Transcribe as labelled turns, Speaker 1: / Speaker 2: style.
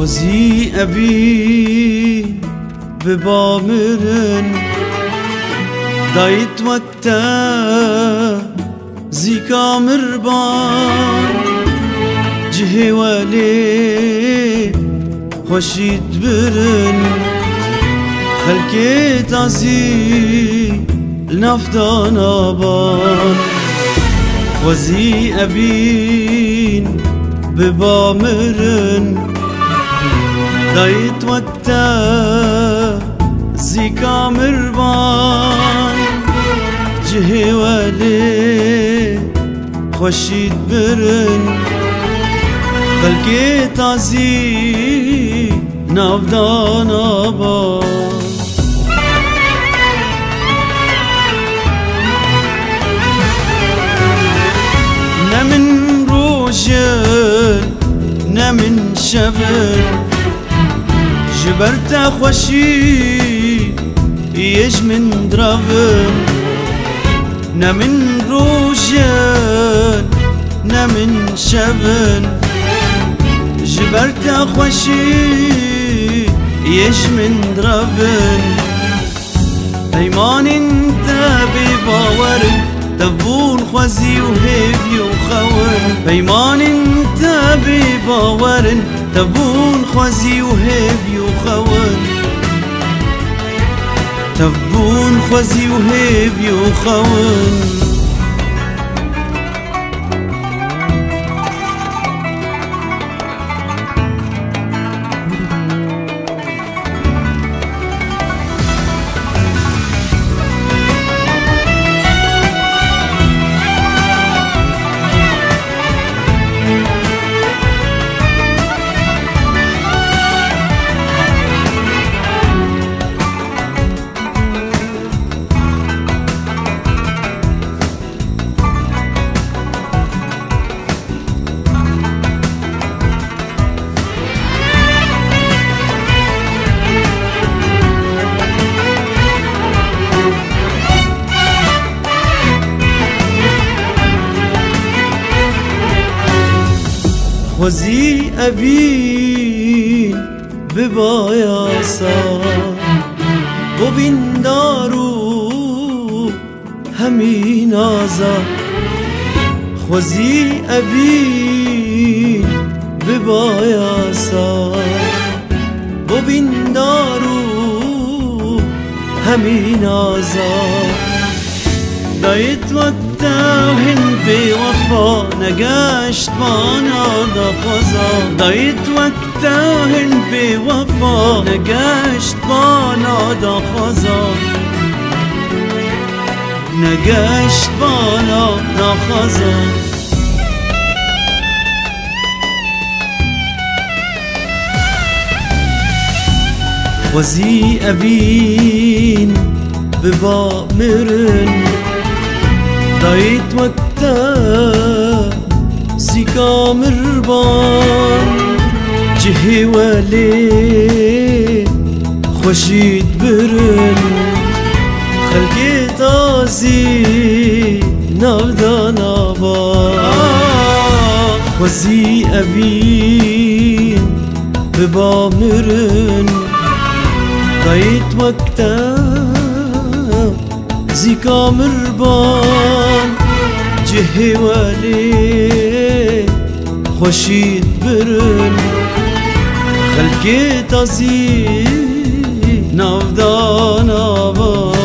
Speaker 1: خوزی ابی ببامرن دایت وقتا زیکا مربان جهی ولی خوشید برن خلکی تازی لنفدان آبان خوزی ابین ببامرن دایت وقتا زیکا مربان جهی ولی خوشید برن خلکی تازی نافدان آبان نمن روشن نمن شبن جبرت خوشی ایش من درافن نمن روشن نمن شبن جبرت خوشی ایش من درافن پیمان انت بباورن تبون خوزي وهيبي وخون پیمان انت بباورن تبون خوزي وهيبي وخون تبون خوزي وهيبي وخون خوزی ابین ببایاسا ببین دارو همین آزا خوزی ابین ببایاسا ببین دارو همین آزا دایت وقتا هن بی وفا نگشت بانا دا خزا دایت وقتا هن بی وفا نگشت بانا دا خزا نگشت بانا دا خزا خوزی ابین ببامرن دایت وقتا زیکا مربان جهی ولی خوشید برن خلکی تازی نافدان آبان خوزی ابین ببامرن دایت وقتا زیکا مربان جهی ولی خوشید برن خلکی تازی نافدان آبان